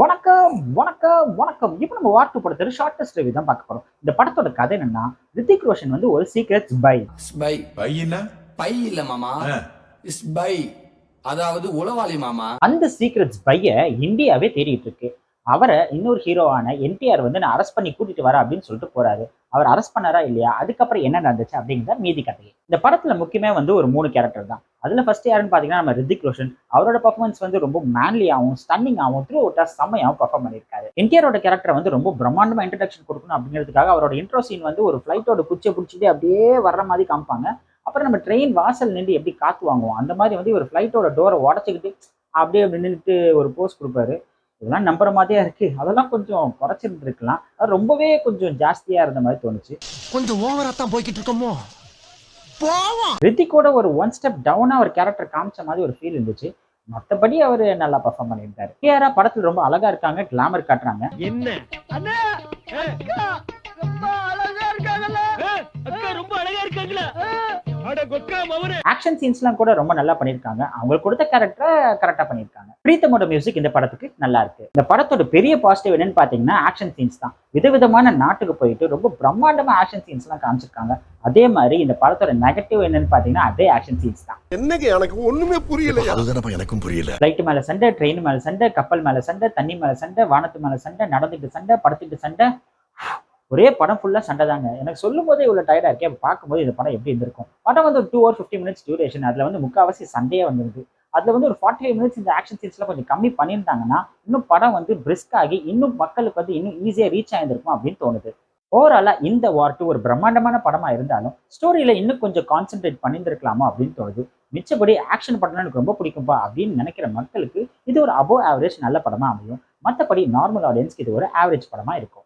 வணக்கம் வணக்கம் வணக்கம். இப்போ நம்ம வார் 2 படத்தோட ஷார்ட்டஸ்ட் ரிவ்யூ தான் பார்க்க போறோம். இந்த படத்தோட கதை என்னன்னா, ரித்திக் ரோஷன் வந்து ஒரு சீக்ரெட் ஸ்பை. ஸ்பை பையனா பை இல்ல மாமா, ஸ்பை அதாவது உளவாளி மாமா. அந்த சீக்ரெட் ஸ்பைய இந்தியாவே தேடிட்டு இருக்கு. அவரை இன்னொரு ஹீரோவான என்டிஆர் வந்து நான் அரெஸ்ட் பண்ணி கூட்டிட்டு வரேன் அப்படின்னு சொல்லிட்டு போறாரு. அவர் அரெஸ்ட் பண்ணாரா இல்லையா, அதுக்கப்புறம் என்ன நடந்துச்சு அப்படிங்கிறத மீதி கதை. இந்த படத்துல முக்கியமே வந்து ஒரு 3 கேரக்டர் தான். அதுல ஃபர்ஸ்ட் யாருன்னு பாத்தீங்கன்னா நம்ம ரித்திக் ரோஷன். அவரோட பர்ஃபார்மன்ஸ் வந்து ரொம்ப மேன்லியாகவும் ஸ்டன்னிங்காகவும் த்ரூ அவுட்டா செம்மையாகவும் பர்ஃபார்ம் பண்ணியிருக்காரு. என்டிஆரோட கேரக்டர் வந்து ரொம்ப பிரம்மாண்டமா இன்ட்ரடக்ஷன் கொடுக்கணும் அப்படிங்கிறதுக்காக அவரோட இன்ட்ரோ சீன் வந்து ஒரு ஃபிளைட்டோட குச்சியை பிடிச்சிட்டு அப்படியே வர்ற மாதிரி காமிப்பாங்க. அப்புறம் நம்ம ட்ரெயின் வாசல் நின்று எப்படி காத்து வாங்குவோம் அந்த மாதிரி வந்து ஒரு ஃபிளைட்டோட டோரை உடச்சிக்கிட்டு அப்படியே அப்படி நின்றுட்டு ஒரு போஸ் கொடுப்பாரு. இதெல்லாம் நம்புற மாதிரியா இருக்கு. அதெல்லாம் கொஞ்சம் குறைச்சிட்டு இருக்கலாம். அது ரொம்பவே கொஞ்சம் ஜாஸ்தியா இருந்த மாதிரி தோணுச்சு. கொஞ்சம் ஓவரா தான் போய்கிட்டு இருக்கோமோ. ரித்திக்கோட ஒரு ஒன் ஸ்டெப் டவுனா ஒரு கேரக்டர் காமிச்ச மாதிரி ஒரு ஃபீல் இருந்துச்சு. மற்றபடி அவர் நல்லா பர்ஃபார்ம் பண்ணியிருந்தாரு. கேஆரா படத்துல ரொம்ப அழகா இருக்காங்க, கிளாமர் காட்டுறாங்க. என்ன அண்ணா அக்கா ரொம்ப அழகா இருக்காங்கல, அக்கா ரொம்ப அழகா இருக்காங்கல, அட கொக்கா மவனே. ஆக்ஷன் சீன்ஸ்லாம் கூட ரொம்ப நல்லா பண்ணியிருக்காங்க. அவங்களுக்கு கொடுத்த கேரக்டரை கரெக்டா பண்ணியிருக்காங்க. பிரீத்தமோட மியூசிக் இந்த படத்துக்கு நல்லா இருக்கு. இந்த படத்தோட பெரிய பாசிட்டிவ் என்னன்னு பாத்தீங்கன்னா ஆக்ஷன் சீன்ஸ் தான். விதவிதமான நாட்டுக்கு போயிட்டு ரொம்ப பிரம்மாண்டமா ஆக்ஷன் சீன்ஸ் எல்லாம் காமிச்சிருக்காங்க. அதே மாதிரி இந்த படத்தோட நெகட்டிவ் என்னன்னு பாத்தீங்கன்னா அதே ஆக்ஷன் சீன்ஸ் தான். என்னங்க எனக்கு ஒண்ணுமே புரியல. அதுதானப்பா எனக்கும் புரியல. ஃப்ளைட் மேல சண்டை, ட்ரெயின் மேல சண்டை, கப்பல் மேல சண்டை, தண்ணி மேல சண்டை, வானத்து மேல சண்டை, நடந்துட்டு சண்டை, படுத்துட்டு சண்டை. ஒரே படம் ஃபுல்லா சண்டை தாங்க. எனக்கு சொல்லும் போதே இவ்வளவு டயர்டா இருக்கேன். பார்க்கும்போது இந்த படம் எப்படி இருந்திருக்கும். படம் வந்து ஒரு 2 hour 50 minutes டியூரேஷன். அதுல வந்து முக்காவாசி சண்டையே வந்திருக்கு. அதுல வந்து ஒரு 45 minutes இந்த ஆக்ஷன் சீன்ஸ்ல கொஞ்சம் கம்மி பண்ணியிருந்தாங்கன்னா இன்னும் படம் வந்து பிரிஸ்க் ஆகி இன்னும் மக்களுக்கு வந்து இன்னும் ஈஸியா ரீச் ஆயிருந்திருக்கும் அப்படின்னு தோணுது. ஓவராலா இந்த வார் 2 ஒரு பிரம்மாண்டமான படமா இருந்தாலும் ஸ்டோரியில இன்னும் கொஞ்சம் கான்சென்ட்ரேட் பண்ணியிருந்திருக்கலாமா அப்படின்னு தோணுது. மிச்சபடி ஆக்ஷன் படம் எனக்கு ரொம்ப பிடிக்கும்பா அப்படின்னு நினைக்கிற மக்களுக்கு இது ஒரு அபோவ் ஆவரேஜ் நல்ல படமா அமையும். மற்றபடி நார்மல் ஆடியன்ஸ்க்கு இது ஒரு ஆவரேஜ் படமா இருக்கும்.